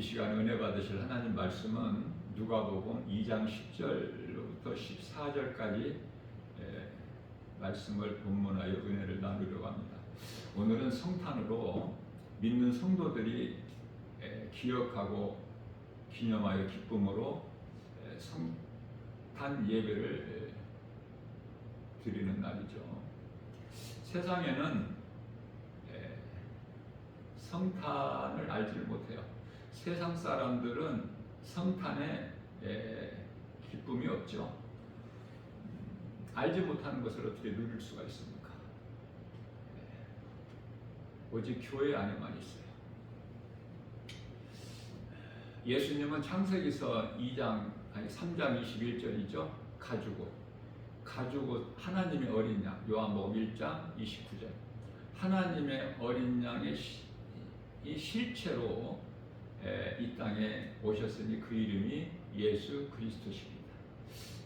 시간 은혜 받으실 하나님 말씀은 누가복음 2장 10절로부터 14절까지 말씀을 본문하여 은혜를 나누려고 합니다. 오늘은 성탄으로 믿는 성도들이 기억하고 기념하여 기쁨으로 성탄 예배를 드리는 날이죠. 세상에는 성탄을 알지 못해요. 세상 사람들은 성탄에 기쁨이 없죠. 알지 못하는 것을 어떻게 누릴 수가 있습니까? 오직 교회 안에만 있어요. 예수님은 창세기서 3장 21절이죠. 가죽옷 하나님의 어린 양, 요한복음 1장 29절. 하나님의 어린 양의 이 실체로 이 땅에 오셨으니 그 이름이 예수 그리스도십니다.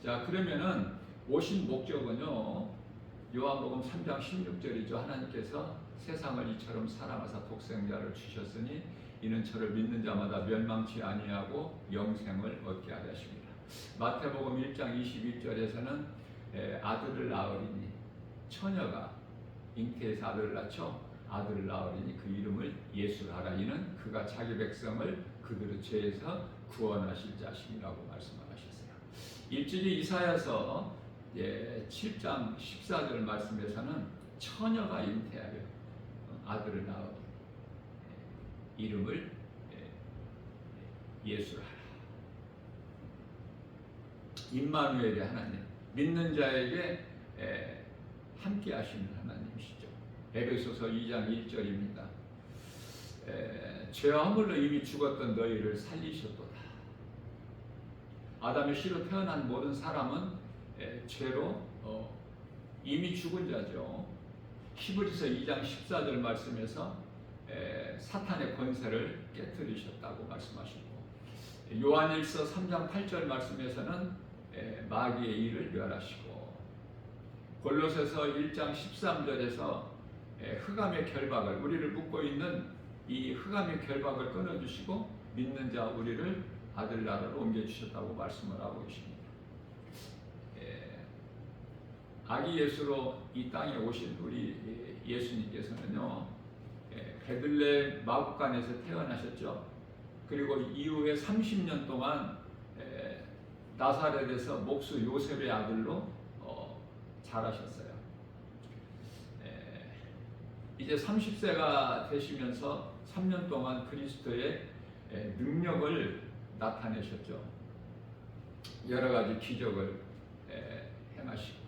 자, 그러면은 오신 목적은요, 요한복음 3장 16절이죠. 하나님께서 세상을 이처럼 사랑하사 독생자를 주셨으니 이는 저를 믿는 자마다 멸망치 아니하고 영생을 얻게 하려 하십니다. 마태복음 1장 21절에서는 아들을 낳으리니, 처녀가 잉태해서 아들을 낳죠. 아들을 낳으리니 그 이름을 예수라 하라. 이는 그가 자기 백성을 그들의 죄에서 구원하실 자심이라고 말씀을 하셨어요. 일찍이 이사야서 7장 14절 말씀에서는 처녀가 잉태하여 아들을 낳으리 이름을 예수라 하라. 임마누엘의 하나님, 믿는 자에게 함께 하시는 하나님이시죠. 에베소서 2장 1절입니다. 죄와 허물로 이미 죽었던 너희를 살리셨도다. 아담의 씨로 태어난 모든 사람은 죄로 이미 죽은 자죠. 히브리서 2장 14절 말씀에서 사탄의 권세를 깨뜨리셨다고 말씀하시고, 요한일서 3장 8절 말씀에서는 마귀의 일을 멸하시고, 골로새서 1장 13절에서 흑암의 결박을, 우리를 묶고 있는 이 흑암의 결박을 끊어주시고 믿는 자 우리를 아들 나라로 옮겨주셨다고 말씀을 하고 계십니다. 아기 예수로 이 땅에 오신 우리 예수님께서는요, 베들레헴 마구간에서 태어나셨죠. 그리고 이후에 30년 동안 나사렛에서 목수 요셉의 아들로 자라셨어요. 이제 30세가 되시면서 3년 동안 그리스도의 능력을 나타내셨죠. 여러 가지 기적을 행하시고,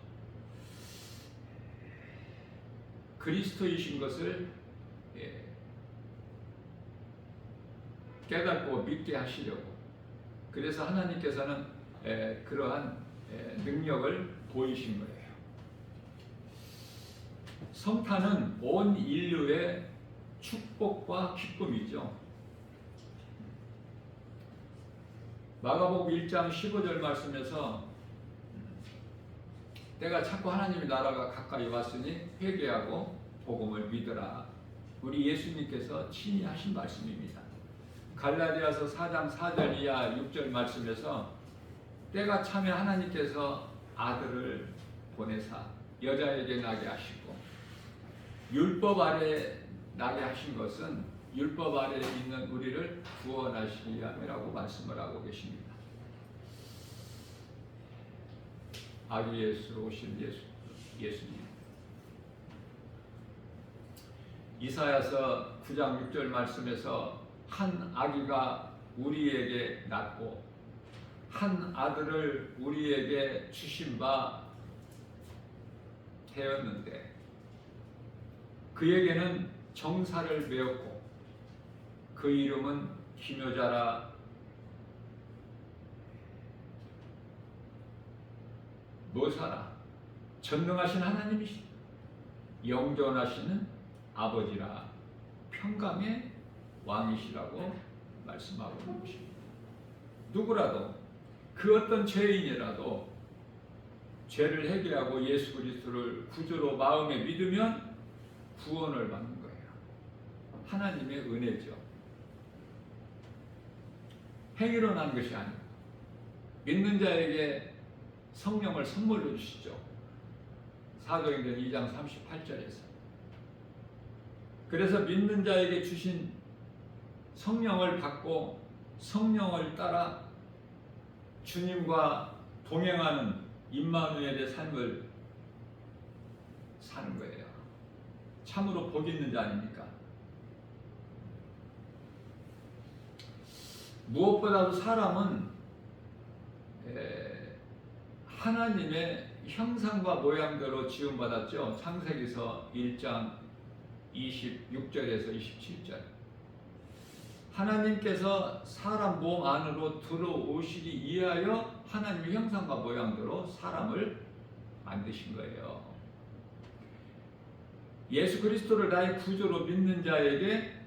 그리스도이신 것을 깨닫고 믿게 하시려고, 그래서 하나님께서는 그러한 능력을 보이신 거예요. 성탄은 온 인류의 축복과 기쁨이죠. 마가복음 1장 15절 말씀에서 때가 찼고 하나님의 나라가 가까이 왔으니 회개하고 복음을 믿으라. 우리 예수님께서 친히 하신 말씀입니다. 갈라디아서 4장 4절 이하 6절 말씀에서 때가 차면 하나님께서 아들을 보내사 여자에게 나게 하시고, 율법 아래 나게 하신 것은 율법 아래에 있는 우리를 구원하시기 위함이라고 말씀을 하고 계십니다. 아기 예수로 오신 예수님. 이사야서 9장 6절 말씀에서 한 아기가 우리에게 낳고 한 아들을 우리에게 주신 바 되었는데 그에게는 정사를 메었고 그 이름은 기묘자라 모사라 전능하신 하나님이시다. 영존하시는 아버지라 평강의 왕이시라고 말씀하고 있는 것입니다. 누구라도 그 어떤 죄인이라도 죄를 해결하고 예수 그리스도를 구주로 마음에 믿으면 구원을 받는 거예요. 하나님의 은혜죠. 행위로 난 것이 아니고 믿는 자에게 성령을 선물로 주시죠. 사도행전 2장 38절에서. 그래서 믿는 자에게 주신 성령을 받고 성령을 따라 주님과 동행하는 임마누엘의 삶을 사는 거예요. 참으로 복 있는 자 아닙니까? 무엇보다도 사람은 하나님의 형상과 모양대로 지음받았죠. 창세기서 1장 26절에서 27절. 하나님께서 사람 몸 안으로 들어오시기 위하여 하나님의 형상과 모양대로 사람을 만드신 거예요. 예수 그리스도를 나의 구주로 믿는 자에게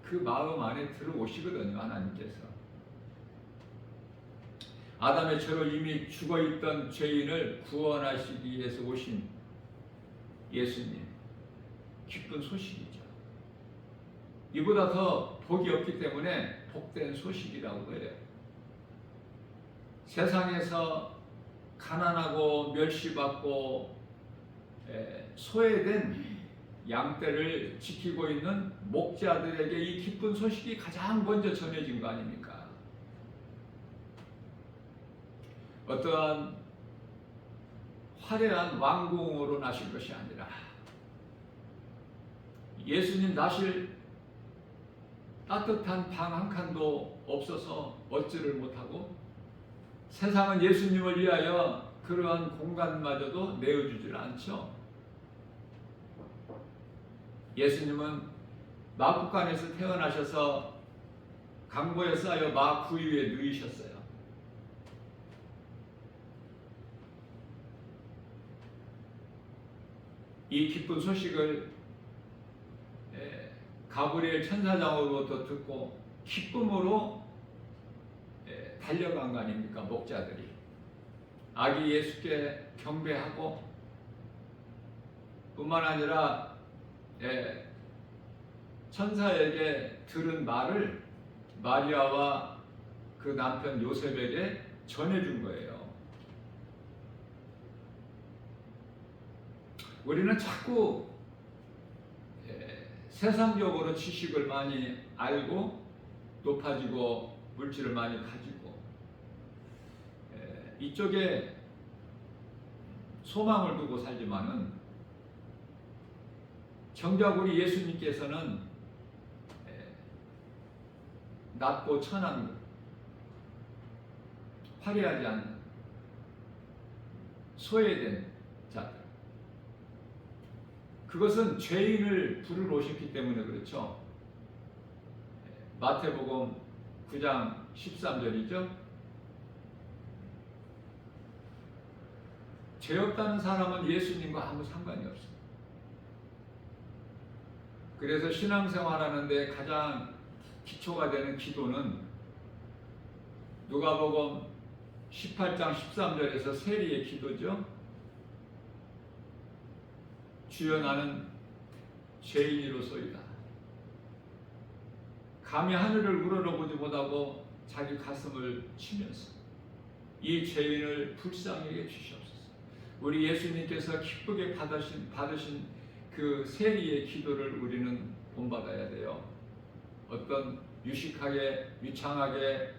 그 마음 안에 들어오시거든요. 하나님께서. 아담의 죄로 이미 죽어있던 죄인을 구원하시기 위해서 오신 예수님, 기쁜 소식이죠. 이보다 더 복이 없기 때문에 복된 소식이라고 해요. 세상에서 가난하고 멸시받고 소외된 양떼를 지키고 있는 목자들에게 이 기쁜 소식이 가장 먼저 전해진 거 아닙니까? 어떠한 화려한 왕궁으로 나실 것이 아니라 예수님 나실 따뜻한 방 한 칸도 없어서 얻지를 못하고 세상은 예수님을 위하여 그러한 공간마저도 내어주질 않죠. 예수님은 마국간에서 태어나셔서 강보에 쌓여 마 구유에 누이셨어요. 이 기쁜 소식을 가브리엘 천사장으로부터 듣고 기쁨으로 달려간 거 아닙니까? 목자들이 아기 예수께 경배하고 뿐만 아니라 천사에게 들은 말을 마리아와 그 남편 요셉에게 전해준 거예요. 우리는 자꾸 세상적으로 지식을 많이 알고 높아지고 물질을 많이 가지고 이쪽에 소망을 두고 살지만은 정작 우리 예수님께서는 낮고 천한 화려하지 않은 소외된 자들, 그것은 죄인을 부르러 오셨기 때문에 그렇죠. 마태복음 9장 13절이죠. 죄 없다는 사람은 예수님과 아무 상관이 없습니다. 그래서 신앙생활하는데 가장 기초가 되는 기도는 누가복음 18장 13절에서 세리의 기도죠. 주여 나는 죄인이로소이다. 감히 하늘을 우러러보지 못하고 자기 가슴을 치면서 이 죄인을 불쌍히 여겨 주시옵소서. 우리 예수님께서 기쁘게 받으신 그 세리의 기도를 우리는 본받아야 돼요. 어떤 유창하게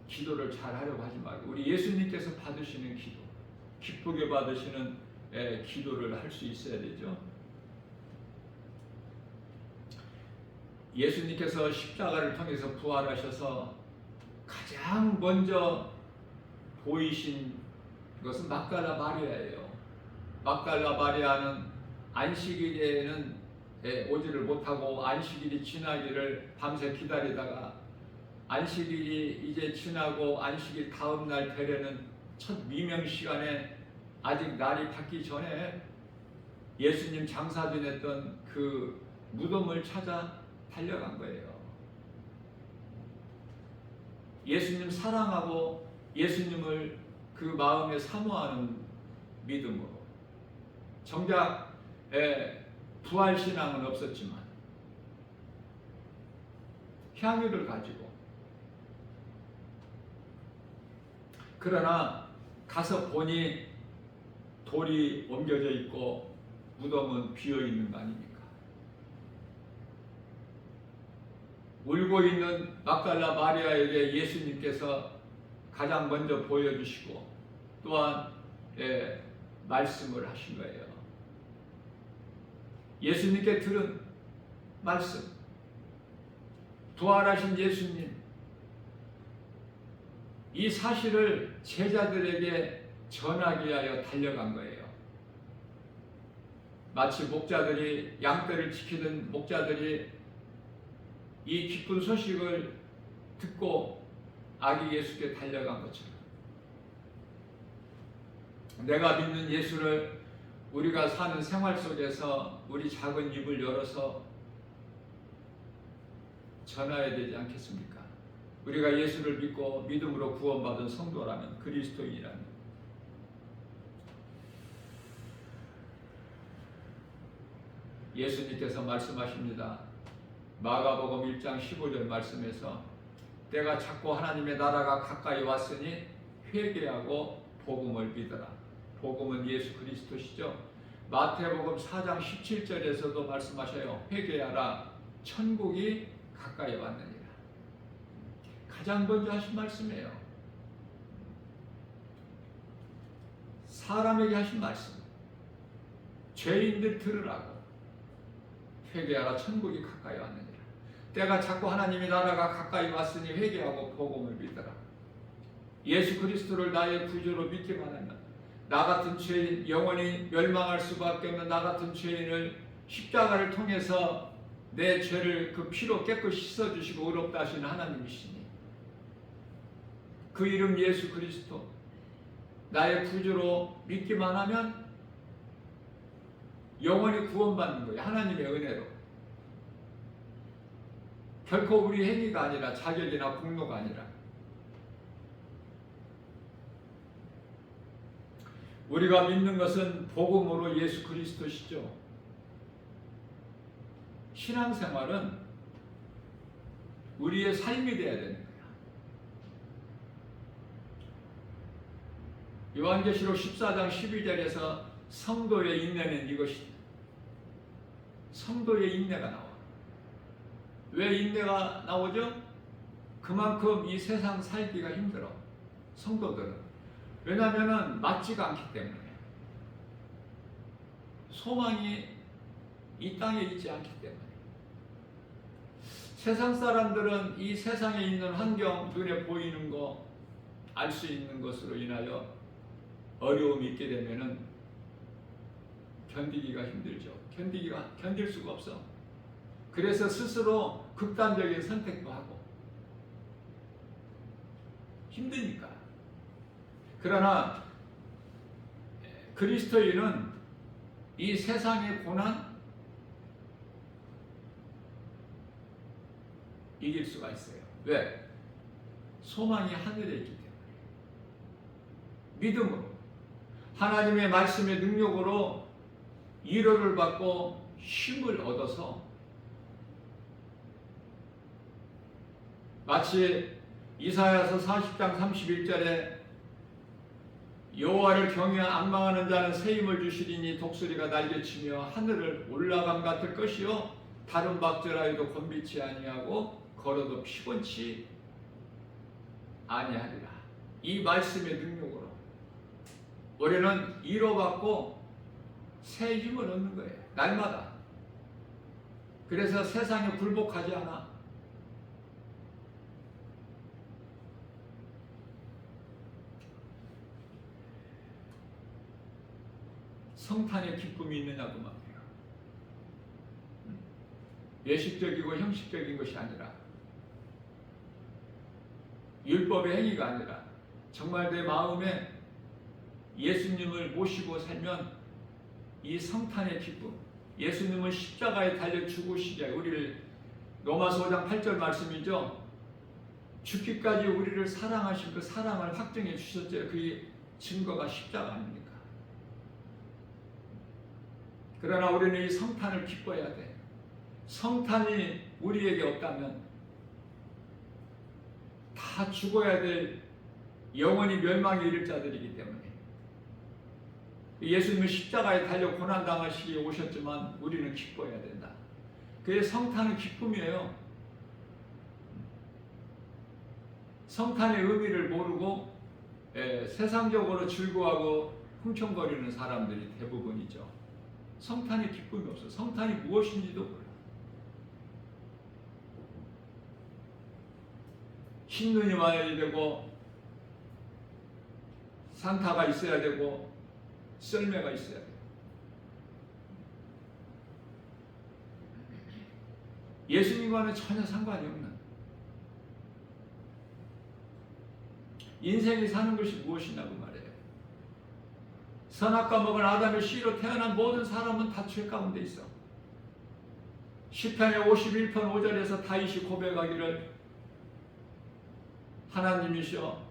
기도를 잘 하려고 하지 말고 우리 예수님께서 받으시는 기도, 기쁘게 받으시는 기도를 할 수 있어야 되죠. 예수님께서 십자가를 통해서 부활하셔서 가장 먼저 보이신 것은 막달라 마리아예요. 막달라 마리아는 안식일에는 오지를 못하고 안식일이 지나기를 밤새 기다리다가 안식일이 이제 지나고 안식일 다음 날 되려는 첫 미명 시간에 아직 날이 밝기 전에 예수님 장사 지냈던 그 무덤을 찾아 달려간 거예요. 예수님 사랑하고 예수님을 그 마음에 사모하는 믿음으로 정작 부활신앙은 없었지만 향유를 가지고 그러나 가서 보니 돌이 옮겨져 있고 무덤은 비어 있는 거 아닙니까? 울고 있는 막달라 마리아에게 예수님께서 가장 먼저 보여주시고 또한 말씀을 하신 거예요. 예수님께 들은 말씀, 부활하신 예수님, 이 사실을 제자들에게 전하기 위하여 달려간 거예요. 마치 목자들이, 양떼를 지키던 목자들이 이 기쁜 소식을 듣고 아기 예수께 달려간 것처럼 내가 믿는 예수를 우리가 사는 생활 속에서 우리 작은 입을 열어서 전해야 되지 않겠습니까? 우리가 예수를 믿고 믿음으로 구원받은 성도라면, 그리스도인이라면 예수님께서 말씀하십니다. 마가복음 1장 15절 말씀에서 때가 찼고 하나님의 나라가 가까이 왔으니 회개하고 복음을 믿어라. 복음은 예수 그리스도시죠. 마태복음 4장 17절에서도 말씀하셔요. 회개하라. 천국이 가까이 왔느니라. 가장 먼저 하신 말씀이에요. 사람에게 하신 말씀. 죄인들 들으라고. 회개하라. 천국이 가까이 왔느니라. 때가 찼고 하나님의 나라가 가까이 왔으니 회개하고 복음을 믿어라. 예수 그리스도를 나의 구주로 믿기만 하면 나 같은 죄인, 영원히 멸망할 수밖에 없는 나 같은 죄인을 십자가를 통해서 내 죄를 그 피로 깨끗이 씻어주시고 의롭다 하시는 하나님이시니 그 이름 예수 그리스도 나의 구주로 믿기만 하면 영원히 구원받는 거예요. 하나님의 은혜로. 결코 우리 행위가 아니라, 자격이나 공로가 아니라, 우리가 믿는 것은 복음으로 예수 그리스도시죠. 신앙생활은 우리의 삶이 되어야 되는 거예요. 요한계시록 14장 12절에서 성도의 인내는 이것이다. 성도의 인내가 나와. 왜 인내가 나오죠? 그만큼 이 세상 살기가 힘들어. 성도들은. 왜냐하면 맞지가 않기 때문에. 소망이 이 땅에 있지 않기 때문에. 세상 사람들은 이 세상에 있는 환경, 눈에 보이는 거, 알 수 있는 것으로 인하여 어려움이 있게 되면은 견디기가 힘들죠. 견딜 수가 없어. 그래서 스스로 극단적인 선택도 하고 힘드니까. 그러나 그리스도인은 이 세상의 고난 이길 수가 있어요. 왜? 소망이 하늘에 있기 때문에. 믿음으로 하나님의 말씀의 능력으로 위로를 받고 힘을 얻어서 마치 이사야서 40장 31절에 여호와를 경외하여 앙망하는 자는 새 힘을 주시리니 독수리가 날개치며 하늘을 올라감 같을 것이요 다른 박절하여도 곤비치 아니하고 걸어도 피곤치 아니하리라. 이 말씀의 능력으로 우리는 위로받고 새 힘을 얻는 거예요. 날마다. 그래서 세상에 굴복하지 않아. 성탄의 기쁨이 있느냐고 말이에요. 예식적이고 형식적인 것이 아니라, 율법의 행위가 아니라 정말 내 마음에 예수님을 모시고 살면 이 성탄의 기쁨, 예수님은 십자가에 달려 죽으시게 우리를, 로마서 5장 8절 말씀이죠. 죽기까지 우리를 사랑하신 그 사랑을 확증해 주셨죠. 그 증거가 십자가 아닙니까? 그러나 우리는 이 성탄을 기뻐해야 돼. 성탄이 우리에게 없다면 다 죽어야 될 영원히 멸망에 이를 자들이기 때문에 예수님은 십자가에 달려 고난당하시기에 오셨지만 우리는 기뻐해야 된다. 그의 성탄은 기쁨이에요. 성탄의 의미를 모르고 세상적으로 즐거워하고 흥청거리는 사람들이 대부분이죠. 성탄의 기쁨이 없어. 성탄이 무엇인지도 몰라. 흰눈이 와야 되고 산타가 있어야 되고 썰매가 있어야 돼요. 예수님과는 전혀 상관이 없는 인생이 사는 것이 무엇이냐고 말해요. 선악과 먹은 아담의 씨로 태어난 모든 사람은 다 죄 가운데 있어. 시편의 51편 5절에서 다윗이 고백하기를 하나님이시여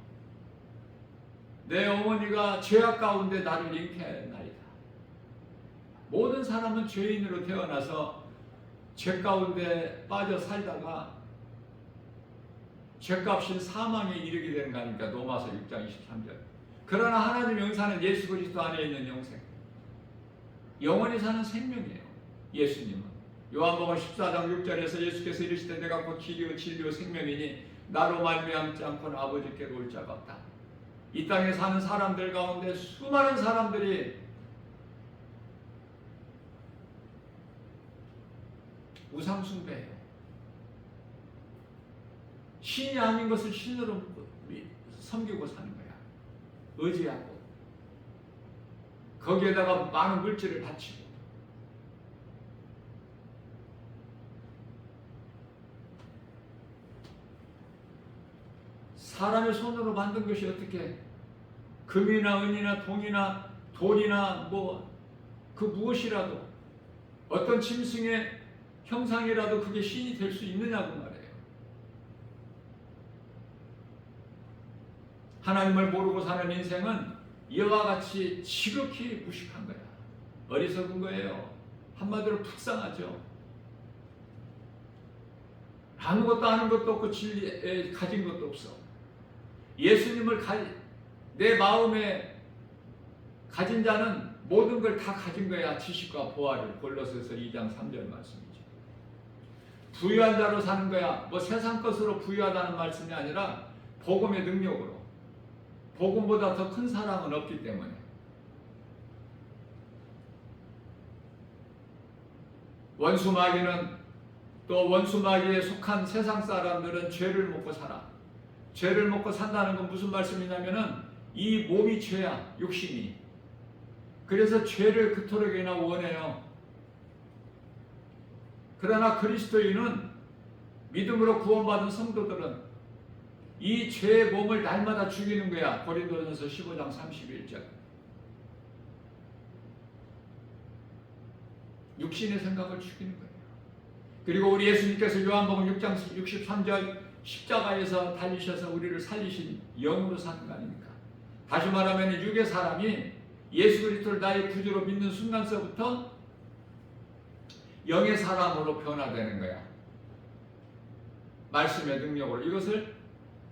내 어머니가 죄악 가운데 나를 잉태하였나이다. 모든 사람은 죄인으로 태어나서 죄 가운데 빠져 살다가 죄값인 사망에 이르게 되는 거 아닙니까? 로마서 6장 23절. 그러나 하나님의 은사는 예수 그리스도 안에 있는 영생. 영원히 사는 생명이에요. 예수님은. 요한복음 14장 6절에서 예수께서 이르시되 내가 곧 길이요 진리요 생명이니 나로 말미암지 않고는 아버지께로 올 자가 없다. 이 땅에 사는 사람들 가운데 수많은 사람들이 우상숭배해요. 신이 아닌 것을 신으로 섬기고 사는 거야. 의지하고 거기에다가 많은 물질을 바치고 사람의 손으로 만든 것이 어떻게 금이나 은이나 동이나 돌이나 뭐 그 무엇이라도 어떤 짐승의 형상이라도 그게 신이 될 수 있느냐고 말해요. 하나님을 모르고 사는 인생은 이와 같이 지극히 무식한 거야. 어리석은 거예요. 한마디로 불쌍하죠. 아무것도 아는 것도 없고 진리에 가진 것도 없어. 예수님을 내 마음에 가진 자는 모든 걸 다 가진 거야. 지식과 보화를. 골로새서 2장 3절 말씀이죠. 부유한 자로 사는 거야. 뭐 세상 것으로 부유하다는 말씀이 아니라 복음의 능력으로. 복음보다 더 큰 사랑은 없기 때문에. 원수 마귀는 또 원수 마귀에 속한 세상 사람들은 죄를 먹고 살아. 죄를 먹고 산다는 건 무슨 말씀이냐면은 이 몸이 죄야. 육신이. 그래서 죄를 그토록이나 원해요. 그러나 그리스도인은 믿음으로 구원받은 성도들은 이 죄의 몸을 날마다 죽이는 거야. 고린도전서 15장 31절. 육신의 생각을 죽이는 거예요. 그리고 우리 예수님께서 요한복음 6장 63절 십자가에서 달리셔서 우리를 살리신 영으로 사는 거 아닙니까? 다시 말하면 육의 사람이 예수 그리스도를 나의 구주로 믿는 순간서부터 영의 사람으로 변화되는 거야. 말씀의 능력으로. 이것을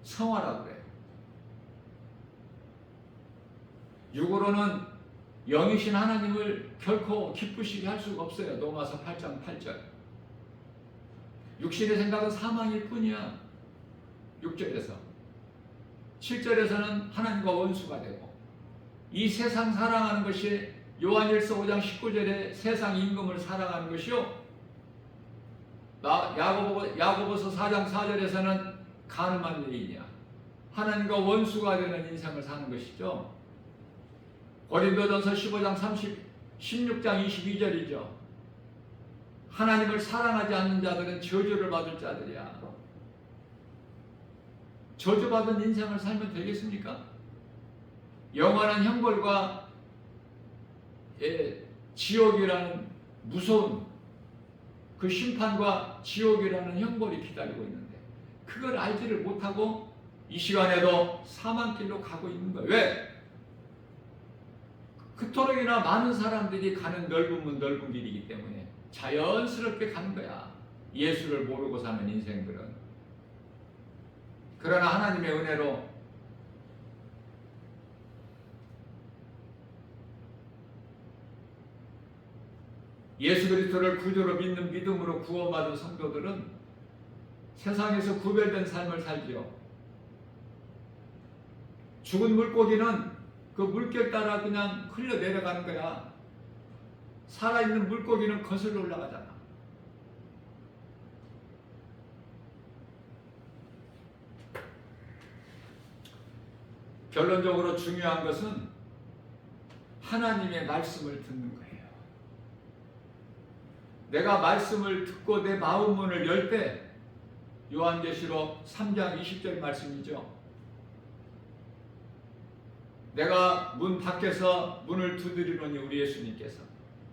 성화라고 그래요. 육으로는 영이신 하나님을 결코 기쁘시게 할 수가 없어요. 로마서 8장 8절. 육신의 생각은 사망일 뿐이야. 6절에서 7절에서는 하나님과 원수가 되고 이 세상 사랑하는 것이 요한일서 5장 19절에 세상 임금을 사랑하는 것이요 야고보서 4장 4절에서는 간음한 여인이야. 하나님과 원수가 되는 인생을 사는 것이죠. 고린도전서 15장 16장 22절이죠. 하나님을 사랑하지 않는 자들은 저주를 받을 자들이야. 저주받은 인생을 살면 되겠습니까? 영원한 형벌과 지옥이라는 무서운 그 심판과 지옥이라는 형벌이 기다리고 있는데 그걸 알지를 못하고 이 시간에도 사망길로 가고 있는 거예요. 왜? 그토록이나 많은 사람들이 가는 넓은 문 넓은 길이기 때문에 자연스럽게 가는 거야. 예수를 모르고 사는 인생들은. 그러나 하나님의 은혜로 예수 그리스도를 구주로 믿는 믿음으로 구원받은 성도들은 세상에서 구별된 삶을 살지요. 죽은 물고기는 그 물결 따라 그냥 흘러 내려가는 거야. 살아있는 물고기는 거슬러 올라가잖아. 결론적으로 중요한 것은 하나님의 말씀을 듣는 거예요. 내가 말씀을 듣고 내 마음 문을 열 때, 요한계시록 3장 20절 말씀이죠. 내가 문 밖에서 문을 두드리노니, 우리 예수님께서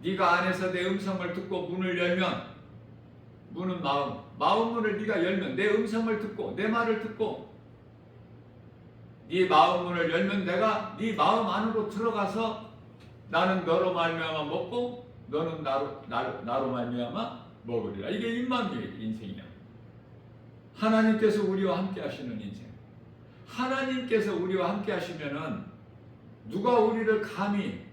네가 안에서 내 음성을 듣고 문을 열면, 문은 마음 문을 네가 열면, 내 음성을 듣고 내 말을 듣고 네 마음 문을 열면 내가 네 마음 안으로 들어가서 나는 너로 말미암아 먹고 너는 나로 말미암아 먹으리라. 이게 임마누엘 인생이야. 하나님께서 우리와 함께 하시는 인생. 하나님께서 우리와 함께 하시면은 누가 우리를 감히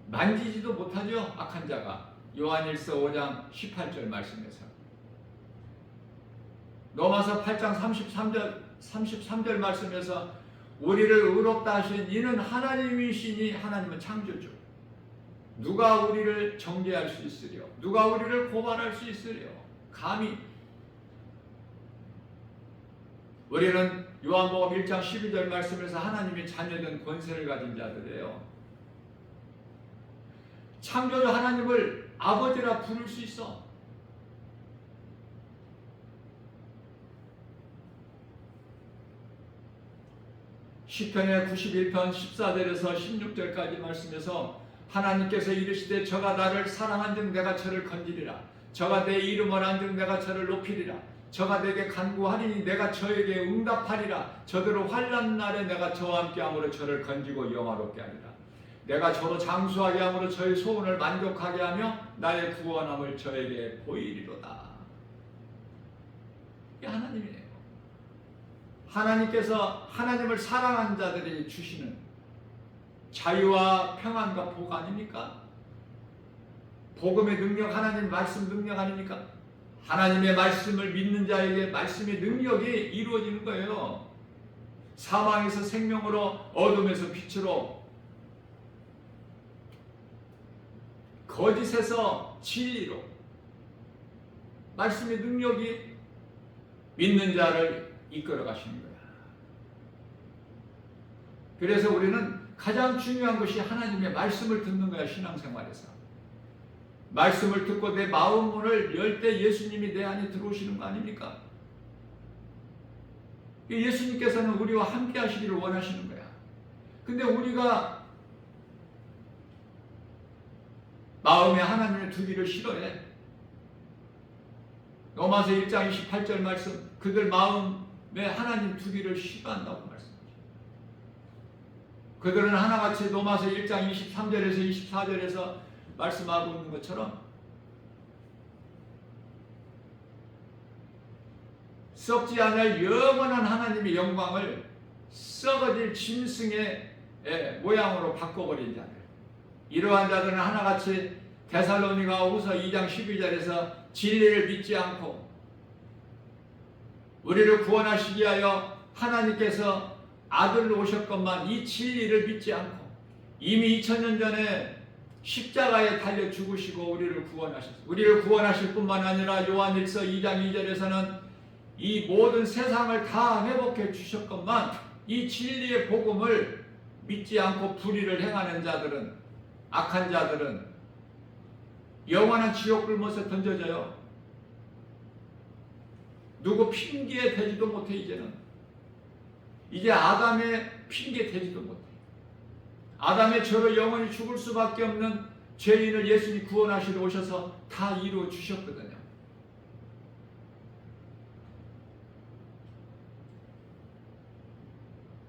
만지지도 못하죠. 악한 자가. 요한일서 5장 18절 말씀에서. 로마서 8장 33절 말씀에서 우리를 의롭다 하신 이는 하나님이시니, 하나님은 창조주. 누가 우리를 정죄할 수 있으려? 누가 우리를 고발할 수 있으려? 감히. 우리는 요한복음 1장 12절 말씀에서 하나님의 자녀된 권세를 가진 자들이에요. 창조주 하나님을 아버지라 부를 수 있어. 시편의 91편 14절에서 16절까지 말씀에서 하나님께서 이르시되 저가 나를 사랑한즉 내가 저를 건지리라. 저가 내 이름을 안즉 내가 저를 높이리라. 저가 내게 간구하리니 내가 저에게 응답하리라. 저들을 환난 날에 내가 저와 함께함으로 저를 건지고 영화롭게 하리라. 내가 저로 장수하게 함으로 저의 소원을 만족하게 하며 나의 구원함을 저에게 보이리로다. 이게 하나님이에요. 하나님께서 하나님을 사랑한 자들이 주시는 자유와 평안과 복 아닙니까? 복음의 능력, 하나님 말씀 능력 아닙니까? 하나님의 말씀을 믿는 자에게 말씀의 능력이 이루어지는 거예요. 사망에서 생명으로, 어둠에서 빛으로, 거짓에서 진리로 말씀의 능력이 믿는 자를 이끌어 가시는 거야. 그래서 우리는 가장 중요한 것이 하나님의 말씀을 듣는 거야. 신앙생활에서 말씀을 듣고 내 마음 문을 열 때 예수님이 내 안에 들어오시는 거 아닙니까? 예수님께서는 우리와 함께 하시기를 원하시는 거야. 근데 우리가 마음에 하나님을 두기를 싫어해. 로마서 1장 28절 말씀, 그들 마음에 하나님 두기를 싫어한다고 말씀하죠. 그들은 하나같이 로마서 1장 23절에서 24절에서 말씀하고 있는 것처럼 썩지 않을 영원한 하나님의 영광을 썩어질 짐승의 모양으로 바꿔버린 자들, 이러한 자들은 하나같이 데살로니가후서 2장 12절에서 진리를 믿지 않고 우리를 구원하시기 위하여 하나님께서 아들로 오셨건만 이 진리를 믿지 않고 이미 2000년 전에 십자가에 달려 죽으시고 우리를 구원하셨습니다. 우리를 구원하실 뿐만 아니라 요한일서 2장 2절에서는 이 모든 세상을 다 회복해 주셨건만 이 진리의 복음을 믿지 않고 불의를 행하는 자들은, 악한 자들은 영원한 지옥 굴못에 던져져요. 누구 핑계에 대지도 못해. 이제 아담의 핑계 대지도 못해. 아담의 죄로 영원히 죽을 수밖에 없는 죄인을 예수님이 구원하시러 오셔서 다 이루어 주셨거든요.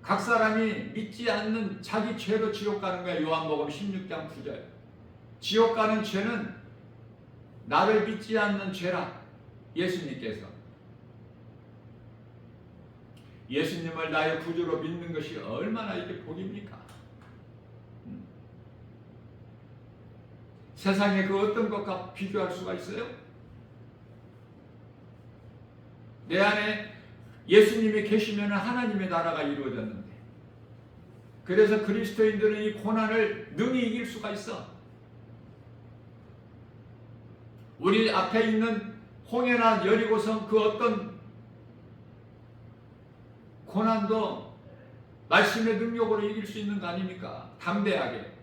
각 사람이 믿지 않는 자기 죄로 지옥 가는 거야. 요한복음 16장 9절. 지옥 가는 죄는 나를 믿지 않는 죄라. 예수님께서 예수님을 나의 구주로 믿는 것이 얼마나 이게 복입니까? 세상의 그 어떤 것과 비교할 수가 있어요? 내 안에 예수님이 계시면 하나님의 나라가 이루어졌는데, 그래서 그리스도인들은 이 고난을 능히 이길 수가 있어. 우리 앞에 있는 홍해나 여리고성 그 어떤 고난도 말씀의 능력으로 이길 수 있는 거 아닙니까? 담대하게.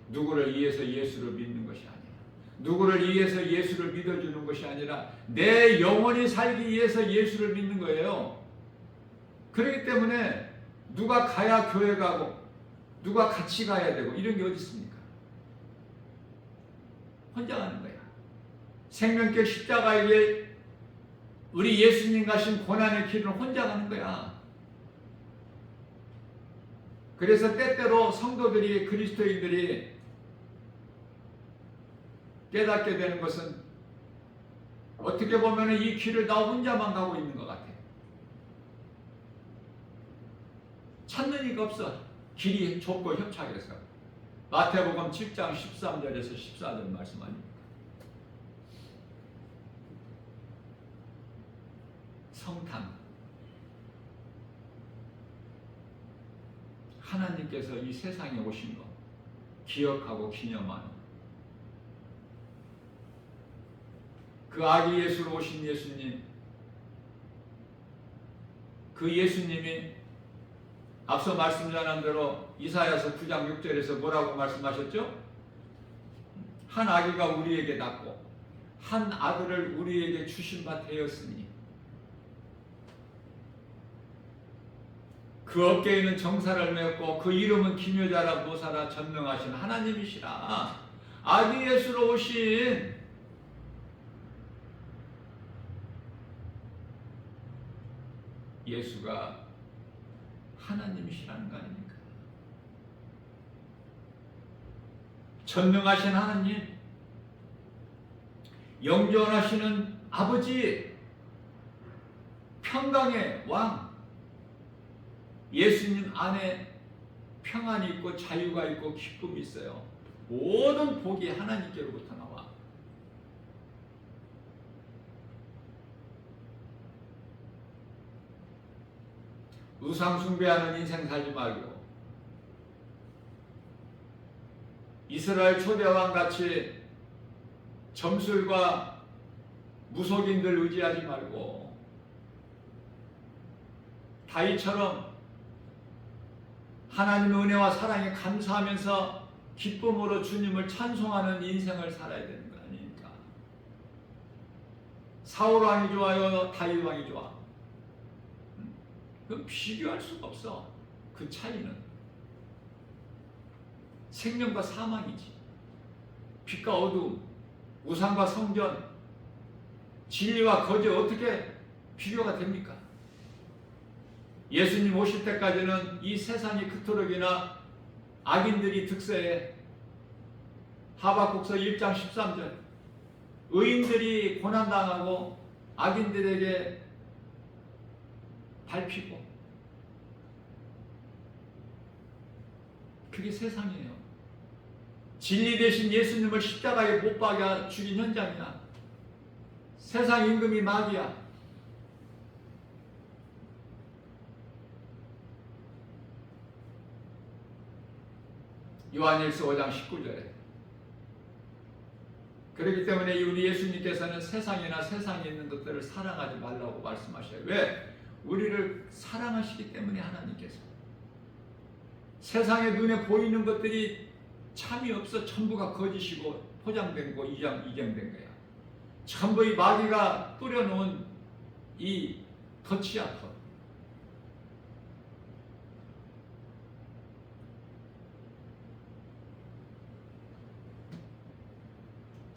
누구를 위해서 예수를 믿는 것이 아니라, 누구를 위해서 예수를 믿어주는 것이 아니라 내 영혼이 살기 위해서 예수를 믿는 거예요. 그렇기 때문에 누가 가야 교회 가고 누가 같이 가야 되고 이런 게 어디 있습니까? 혼자 가는 거야. 생명길 십자가에 우리 예수님 가신 고난의 길을 혼자 가는 거야. 그래서 때때로 성도들이, 그리스도인들이 깨닫게 되는 것은 어떻게 보면 이 길을 나 혼자만 가고 있는 것 같아. 찾는 이가 없어. 길이 좁고 협착해서. 마태복음 7장 13절에서 14절 말씀 아닙니까? 성탄. 하나님께서 이 세상에 오신 것 기억하고 기념하는, 그 아기 예수로 오신 예수님, 그 예수님이 앞서 말씀 전한 대로 이사야서 9장 6절에서 뭐라고 말씀하셨죠? 한 아기가 우리에게 낳고 한 아들을 우리에게 주신 바 되었으니 그 어깨에는 정사를 메었고 그 이름은 기묘자라 모사라 전능하신 하나님이시라. 아기 예수로 오신 예수가 하나님이시라는 거 아닙니까? 전능하신 하나님, 영존하시는 아버지, 평강의 왕, 예수님 안에 평안이 있고 자유가 있고 기쁨이 있어요. 모든 복이 하나님께로부터 나와. 우상 숭배하는 인생 살지 말고 이스라엘 초대왕 같이 점술과 무속인들 의지하지 말고 다윗처럼 하나님의 은혜와 사랑에 감사하면서 기쁨으로 주님을 찬송하는 인생을 살아야 되는 거 아닙니까? 사울 왕이 좋아요, 다윗 왕이 좋아? 그건 비교할 수가 없어. 그 차이는 생명과 사망이지. 빛과 어두움, 우상과 성전, 진리와 거짓, 어떻게 비교가 됩니까? 예수님 오실 때까지는 이 세상이 그토록이나 악인들이 득세해. 하박국서 1장 13절, 의인들이 고난당하고 악인들에게 밟히고, 그게 세상이에요. 진리 대신 예수님을 십자가에 못 박아 죽인 현장이야. 세상 임금이 마귀야. 요한일서 5장 19절에. 그렇기 때문에 우리 예수님께서는 세상이나 세상에 있는 것들을 사랑하지 말라고 말씀하셔요. 왜? 우리를 사랑하시기 때문에. 하나님께서 세상에 눈에 보이는 것들이 참이 없어. 전부가 거짓이고 포장된 거, 이경된 거야. 전부 이 마귀가 뿌려놓은 이 덫이야, 덫.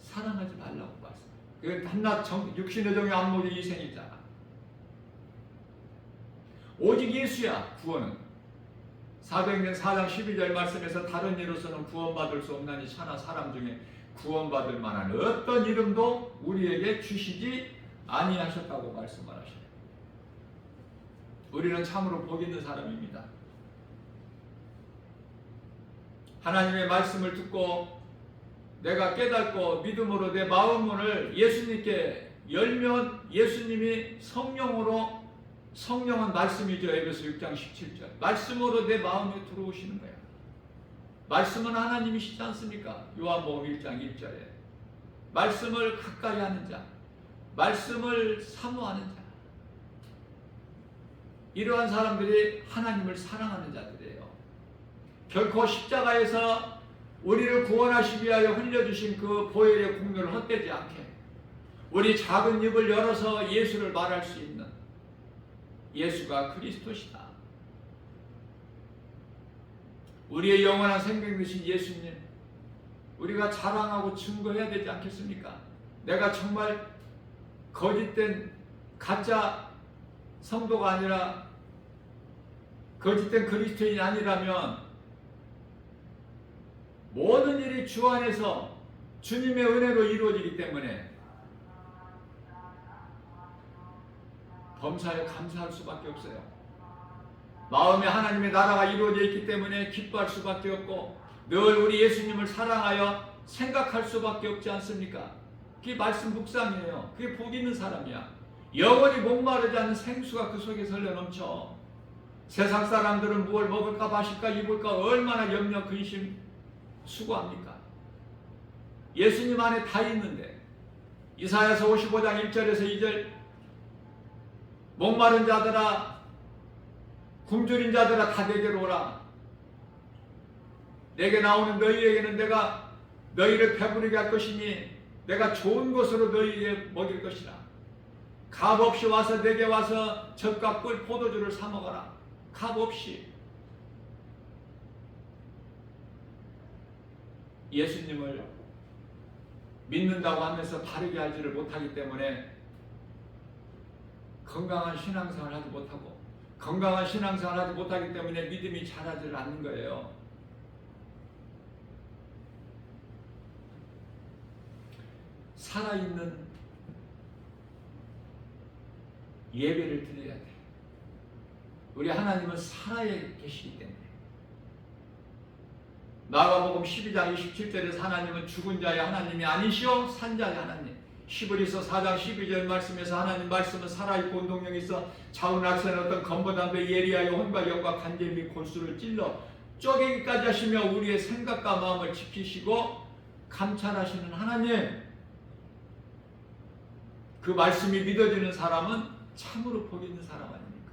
사랑하지 말라고 말씀. 그 한낱 육신의 정의 안목의 희생이잖아. 오직 예수야 구원은. 사도행전 4장 12절 말씀에서 다른 이로서는 구원받을 수 없나니 차나 사람 중에 구원받을 만한 어떤 이름도 우리에게 주시지 아니하셨다고 말씀을 하셔요. 우리는 참으로 복 있는 사람입니다. 하나님의 말씀을 듣고 내가 깨닫고 믿음으로 내 마음문을 예수님께 열면 예수님이 성령은 말씀이죠. 에베소 6장 17절. 말씀으로 내 마음에 들어오시는 거야. 말씀은 하나님이시지 않습니까? 요한복음 1장 1절에 말씀을 가까이 하는 자, 말씀을 사모하는 자, 이러한 사람들이 하나님을 사랑하는 자들이에요. 결코 십자가에서 우리를 구원하시기 위하여 흘려주신 그 보혈의 공로를 헛되지 않게 우리 작은 입을 열어서 예수를 말할 수 있는 예수가 그리스도시다. 우리의 영원한 생명 되신 예수님, 우리가 자랑하고 증거해야 되지 않겠습니까? 내가 정말 거짓된 가짜 성도가 아니라 거짓된 그리스도인이 아니라면 모든 일이 주 안에서 주님의 은혜로 이루어지기 때문에 범사에 감사할 수밖에 없어요. 마음에 하나님의 나라가 이루어져 있기 때문에 기뻐할 수밖에 없고 늘 우리 예수님을 사랑하여 생각할 수밖에 없지 않습니까? 그게 말씀 묵상이에요. 그게 복 있는 사람이야. 영원히 목마르지 않는 생수가 그 속에 흘러 넘쳐. 세상 사람들은 무엇을 먹을까 마실까 입을까 얼마나 염려 근심 수고합니까? 예수님 안에 다 있는데 이사야서 55장 1절에서 2절 목마른 자들아 굶주린 자들아 다 내게로 오라. 내게 나오는 너희에게는 내가 너희를 배부르게 할 것이니 내가 좋은 것으로 너희에게 먹일 것이라. 값 없이 와서 내게 와서 젖과 꿀 포도주를 사 먹어라. 값 없이. 예수님을 믿는다고 하면서 바르게 알지를 못하기 때문에 건강한 신앙생활을 하지 못하고 건강한 신앙생활을 하지 못하기 때문에 믿음이 자라지를 않는 거예요. 살아있는 예배를 드려야 돼. 우리 하나님은 살아계시기 때문에. 마가복음 12장 27절에서 하나님은 죽은 자의 하나님이 아니시오 산 자의 하나님. 히브리서 4장 12절 말씀에서 하나님 말씀은 살아있고 운동력이 있어 좌우낙선의 어떤 검보담배 예리하여 혼과 영과 관절 및 골수를 찔러 쪼개기까지 하시며 우리의 생각과 마음을 지키시고 감찰하시는 하나님. 그 말씀이 믿어지는 사람은 참으로 복 있는 사람 아닙니까?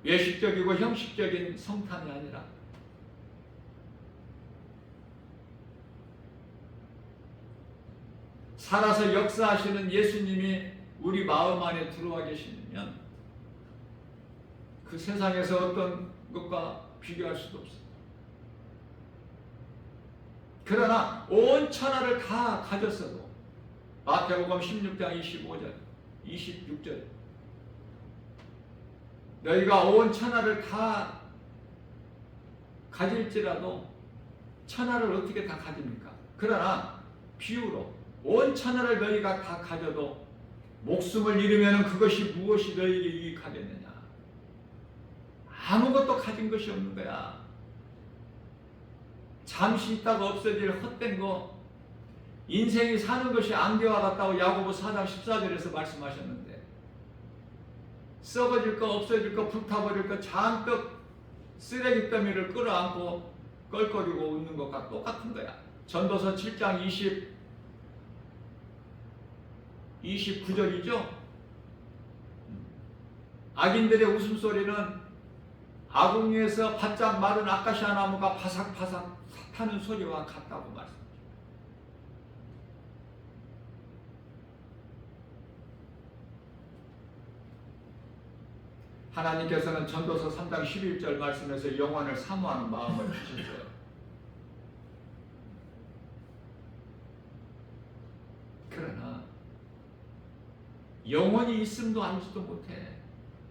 외식적이고 형식적인 성탄이 아니라 살아서 역사하시는 예수님이 우리 마음 안에 들어와 계시면 그 세상에서 어떤 것과 비교할 수도 없습니다. 그러나 온 천하를 다 가졌어도 마태복음 16장 25절 26절 너희가 온 천하를 다 가질지라도 천하를 어떻게 다 가집니까? 그러나 비유로 온 천하를 너희가 다 가져도 목숨을 잃으면 그것이 무엇이 너희에게 유익하겠느냐? 아무것도 가진 것이 없는 거야. 잠시 있다가 없어질 헛된 거, 인생이 사는 것이 안개와 같다고 야고보 4장 14절에서 말씀하셨는데 썩어질 거 없어질 거 불타버릴 거 잔뜩 쓰레기 더미를 끌어안고 껄거리고 웃는 것과 똑같은 거야. 전도서 7장 29절이죠. 악인들의 웃음소리는 아궁이에서 바짝 마른 아카시아 나무가 바삭바삭 타는 소리와 같다고 말씀합니다. 하나님께서는 전도서 3장 11절 말씀에서 영원을 사모하는 마음을 주셨어요. 그러나 영원히 있음도 알지도 못해.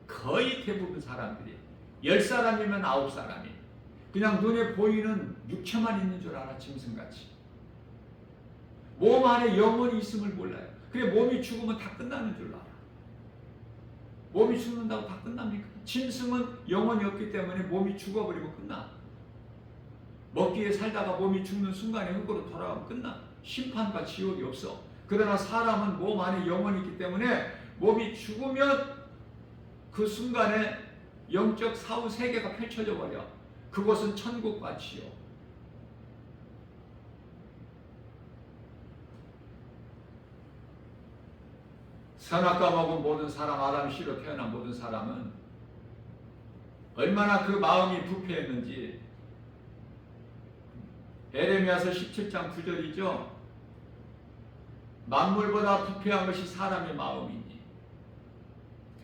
거의 대부분 사람들이 10사람이면 9사람이 그냥 눈에 보이는 육체만 있는 줄 알아. 짐승같이. 몸 안에 영원히 있음을 몰라요. 그래 몸이 죽으면 다 끝나는 줄 알아. 몸이 죽는다고 다 끝납니까? 짐승은 영혼이 없기 때문에 몸이 죽어버리고 끝나. 먹기 위해 살다가 몸이 죽는 순간에 흙으로 돌아가면 끝나. 심판과 지옥이 없어. 그러나 사람은 몸 안에 영혼이 있기 때문에 몸이 죽으면 그 순간에 영적 사후 세계가 펼쳐져 버려. 그곳은 천국과 지옥. 선악과 먹은 모든 사람, 아담 씨로 태어난 모든 사람은 얼마나 그 마음이 부패했는지 에레미야서 17장 9절이죠. 만물보다 부패한 것이 사람의 마음이니.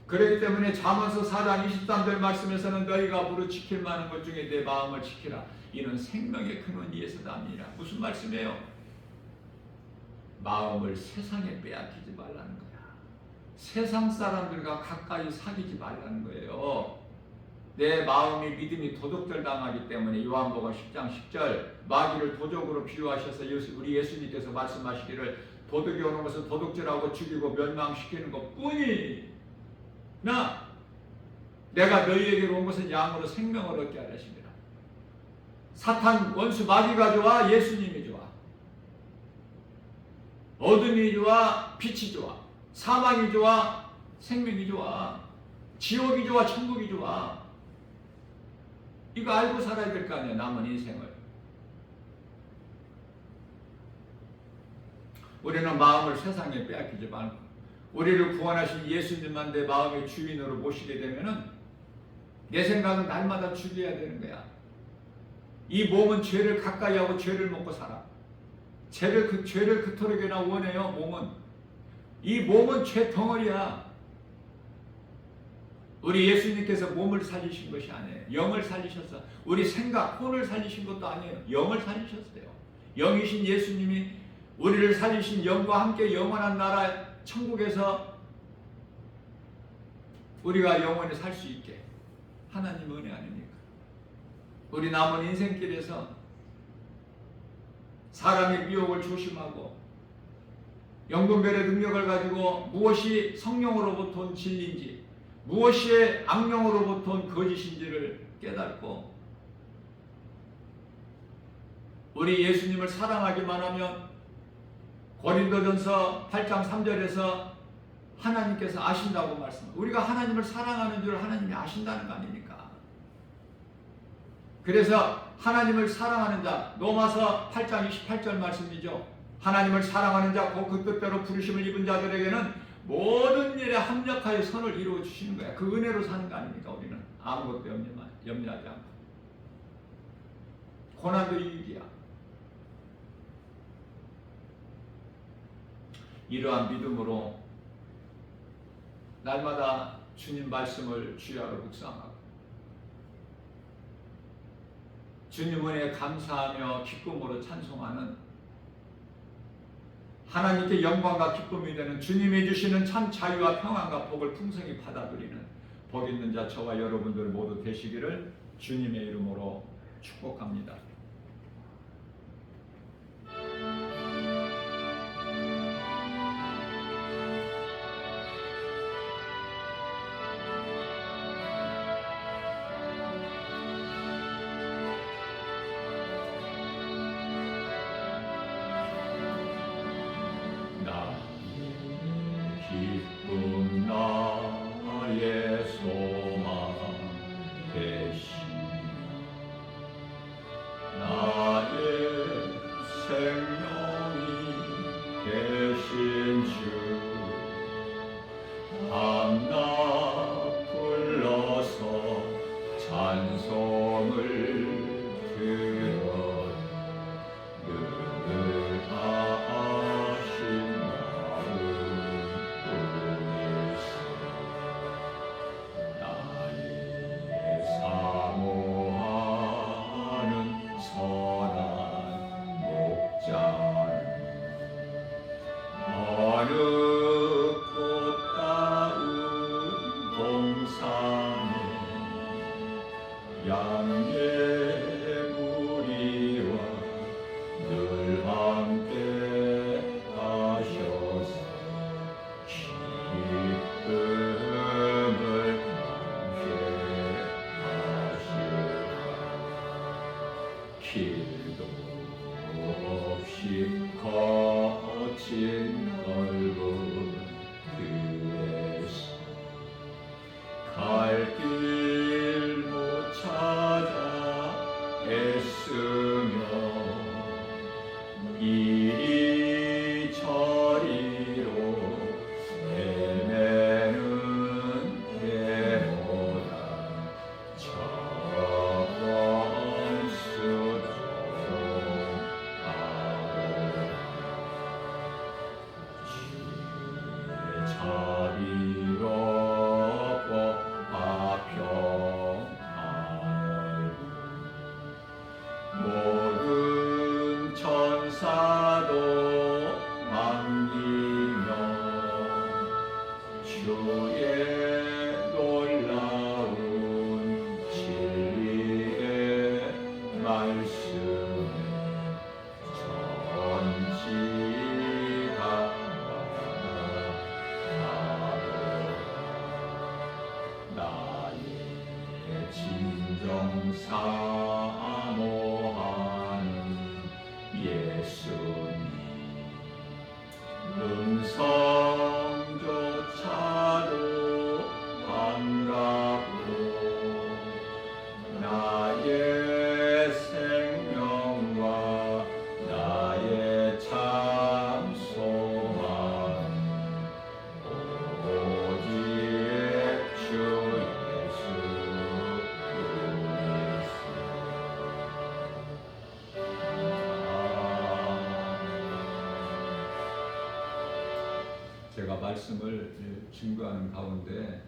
그렇기 때문에 잠언서 4장 23절 말씀에서는 너희가 무릇 지킬 만한 것 중에 내 마음을 지키라. 이는 생명의 근원 이에서 남이니라. 무슨 말씀이에요? 마음을 세상에 빼앗기지 말라는 거야. 세상 사람들과 가까이 사귀지 말라는 거예요. 내 마음이 믿음이 도둑질 당하기 때문에 요한복음 10장 10절 마귀를 도적으로 비유하셔서 우리 예수님께서 말씀하시기를 도둑이 오는 것은 도둑질하고 죽이고 멸망시키는 것뿐이 내가 너희에게로 온 것은 양으로 생명을 얻게 하려 하십니다. 사탄 원수 마귀가 좋아? 예수님이 좋아? 어둠이 좋아? 빛이 좋아? 사망이 좋아? 생명이 좋아? 지옥이 좋아? 천국이 좋아? 이거 알고 살아야 될 거 아니야, 남은 인생을. 우리는 마음을 세상에 빼앗기지 말고 우리를 구원하신 예수님만 내 마음의 주인으로 모시게 되면은 내 생각은 날마다 죽여야 되는 거야. 이 몸은 죄를 가까이 하고 죄를 먹고 살아. 죄를 그토록이나 원해요. 이 몸은 죄 덩어리야. 우리 예수님께서 몸을 살리신 것이 아니에요. 영을 살리셨어. 우리 생각, 혼을 살리신 것도 아니에요. 영을 살리셨어요. 영이신 예수님이 우리를 살리신 영과 함께 영원한 나라 천국에서 우리가 영원히 살 수 있게 하나님 은혜 아닙니까? 우리 남은 인생길에서 사람의 미혹을 조심하고 영분별의 능력을 가지고 무엇이 성령으로부터 온 진리인지 무엇이 악령으로부터 온 거짓인지를 깨닫고 우리 예수님을 사랑하기만 하면 고린도전서 8장 3절에서 하나님께서 아신다고 말씀합니다. 우리가 하나님을 사랑하는 줄 하나님이 아신다는 거 아닙니까? 그래서 하나님을 사랑하는 자, 로마서 8장 28절 말씀이죠. 하나님을 사랑하는 자, 곧 그 뜻대로 부르심을 입은 자들에게는 모든 일에 합력하여 선을 이루어 주시는 거야. 그 은혜로 사는 거 아닙니까? 우리는 아무것도 염려하지 않고 고난도 이익이야. 이러한 믿음으로 날마다 주님 말씀을 주야로 묵상하고 주님 은혜에 감사하며 기쁨으로 찬송하는 하나님께 영광과 기쁨이 되는 주님이 주시는 참 자유와 평안과 복을 풍성히 받아들이는 복 있는 자 저와 여러분들 모두 되시기를 주님의 이름으로 축복합니다. 기쁨 나의 소망 되시며 나의 생명이 되신 주 밤낮 불러서 찬송을 들어 늘 다하신 나의 사모하는 선한 목자는 어느 꽃다운 동산에 양계 무리와 늘 함께 하셔서 기쁨을 함께 길도 없이 거친 넓은 길에서 갈 길 못 찾아 애쓰며 이리 저리로 헤매는 때보다 저번 수도 주의 자비롭고 화평하늘 모든 천사도 맡기며 주의 놀라운 진리의 말씀에 전지하노라. 나의 진정 사모하는 예수님 음성조차도 반갑고 나의 생명과 나의 참 소망 오직 주 예수 제가 말씀을 증거하는 가운데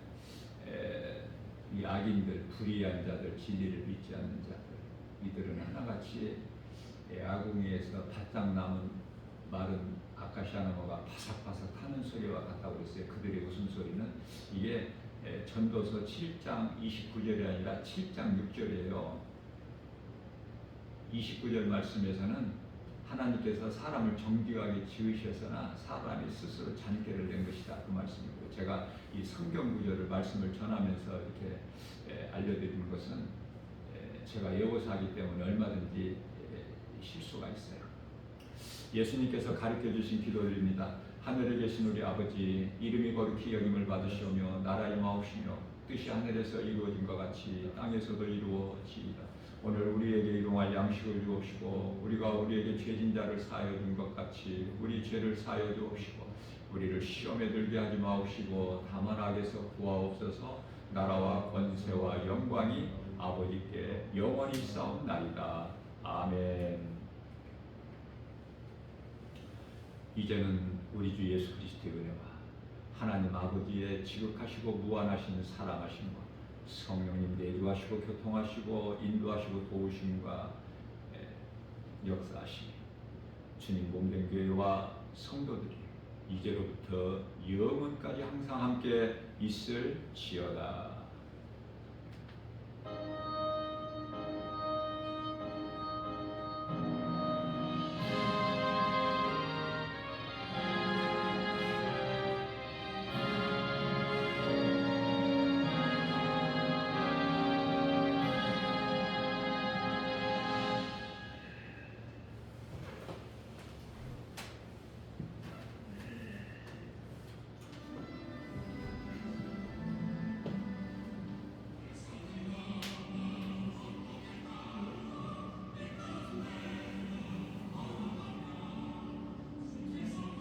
이 악인들, 불의한 자들, 진리를 믿지 않는 자들, 이들은 하나같이 아궁이에서 바짝 남은 마른 아카시아 나무가 바삭바삭 타는 소리와 같다고 그랬어요. 그들의 웃음소리는 이게 전도서 7장 29절이 아니라 7장 6절이에요. 29절 말씀에서는 하나님께서 사람을 정직하게 지으셨으나 사람이 스스로 잔꾀를 낸 것이다, 그 말씀이고, 제가 이 성경 구절을 말씀을 전하면서 이렇게 알려드리는 것은 제가 여호사이기 때문에 얼마든지 실수가 있어요. 예수님께서 가르쳐 주신 기도드립니다. 하늘에 계신 우리 아버지, 이름이 거룩히 여김을 받으시오며 나라 임하옵시며 뜻이 하늘에서 이루어진 것 같이 땅에서도 이루어지이다. 오늘 우리에게 일용할 양식을 주옵시고 우리가 우리에게 죄진 자를 사하여 준 것 같이 우리 죄를 사하여 주옵시고 우리를 시험에 들게 하지 마옵시고 다만 악에서 구하옵소서. 나라와 권세와 영광이 아버지께 영원히 싸움나이다. 아멘. 이제는 우리 주 예수 그리스도의 은혜와 하나님 아버지의 지극하시고 무한하신 사랑하심과 성령님 내주하시고 교통하시고 인도하시고 도우심과 역사하심이 주님 몸된 교회와 성도들이 이제로부터 영원까지 항상 함께 있을지어다.